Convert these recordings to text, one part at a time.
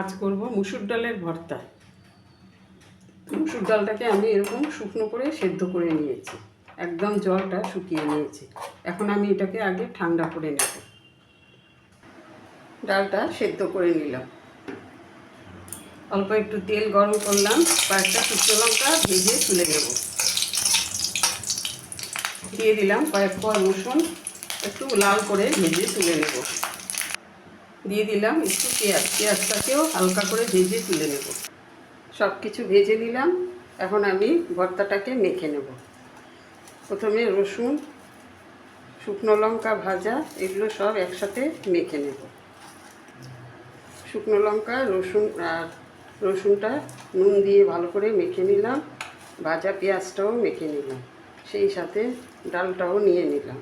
আজ করব মুসুর ডালের ভর্তা। মুসুর ডালটাকে আমি এরকম শুকনো করে সেদ্ধ করে নিয়েছি, একদম জলটা শুকিয়ে নিয়েছি। এখন আমি এটাকে আগে ঠান্ডা করে নেব। ডালটা সেদ্ধ করে নিলাম, অল্প একটু তেল গরম করলাম, কয়েকটা শুকনো লঙ্কা ভেজে তুলে নেব। দিয়ে দিলাম কয়েক কোয়া রসুন, একটু লাল করে ভেজে তুলে নেব। দিয়ে দিলাম একটু পেঁয়াজটাকেও হালকা করে ভেজে তুলে নেব। সব কিছু ভেজে নিলাম। এখন আমি ভর্তাটাকে মেখে নেব। প্রথমে রসুন, শুকনো লঙ্কা ভাজা, এগুলো সব একসাথে মেখে নেব। শুকনো লঙ্কা, রসুন আর রসুনটা নুন দিয়ে ভালো করে মেখে নিলাম। ভাজা পেঁয়াজটাও মেখে নিলাম, সেই সাথে ডালটাও নিয়ে নিলাম,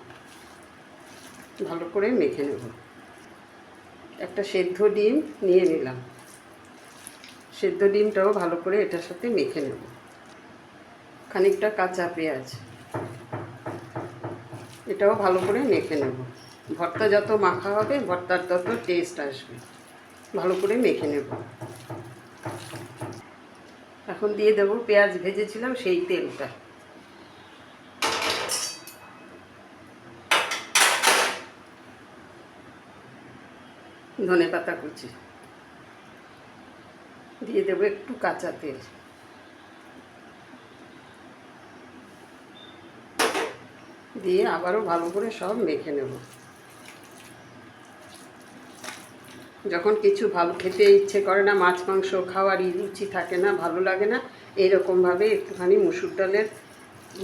ভালো করে মেখে নেব। একটা সেদ্ধ ডিম নিয়ে নিলাম, সেদ্ধ ডিমটাও ভালো করে এটার সাথে মেখে নেব। খানিকটা কাঁচা পেঁয়াজ, এটাও ভালো করে মেখে নেব। ভর্তা যত মাখা হবে ভর্তার তত টেস্ট আসবে। ভালো করে মেখে নেব। এখন দিয়ে দেব পেঁয়াজ ভেজেছিলাম সেই তেলটা। ধনেপাতা কুচি দিয়ে দেব, একটু কাঁচা তেল দিয়ে আবারও ভালো করে সব মেখে নেব। যখন কিছু ভালো খেতে ইচ্ছে করে না, মাছ মাংস খাওয়ারই রুচি থাকে না, ভালো লাগে না, এইরকমভাবে একটুখানি মুসুর ডালের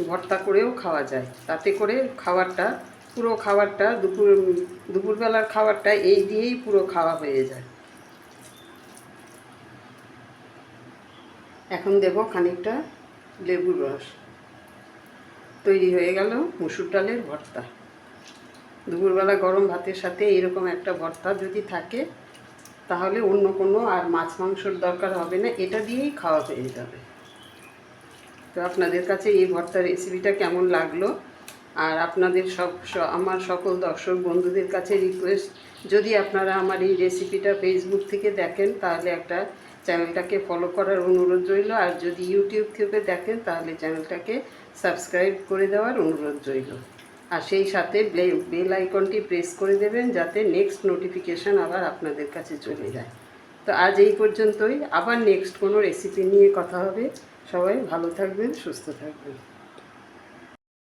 ভর্তা করেও খাওয়া যায়। তাতে করে খাবারটা, পুরো খাবারটা, দুপুরবেলার খাবারটা এই দিয়েই পুরো খাওয়া হয়ে যায়। এখন দেব খানিকটা লেবুর রস। তৈরি হয়ে গেল মুসুর ডালের ভর্তা। দুপুরবেলা গরম ভাতের সাথে এরকম একটা ভর্তা যদি থাকে, তাহলে অন্য কোনো আর মাছ মাংসর দরকার হবে না, এটা দিয়েই খাওয়া হয়ে যাবে। তো আপনাদের কাছে এই ভর্তার রেসিপিটা কেমন লাগলো? আর আপনাদের আমার সকল দর্শক বন্ধুদের কাছে রিকোয়েস্ট, যদি আপনারা আমার এই রেসিপিটা ফেসবুক থেকে দেখেন তাহলে একটা চ্যানেলটাকে ফলো করার অনুরোধ রইল। আর যদি ইউটিউব থেকে দেখেন তাহলে চ্যানেলটাকে সাবস্ক্রাইব করে দেওয়ার অনুরোধ রইল। আর সেই সাথে বেল আইকনটি প্রেস করে দেবেন, যাতে নেক্সট নোটিফিকেশান আবার আপনাদের কাছে চলে যায়। তো আজ এই পর্যন্তই, আবার নেক্সট কোনো রেসিপি নিয়ে কথা হবে। সবাই ভালো থাকবেন, সুস্থ থাকবেন।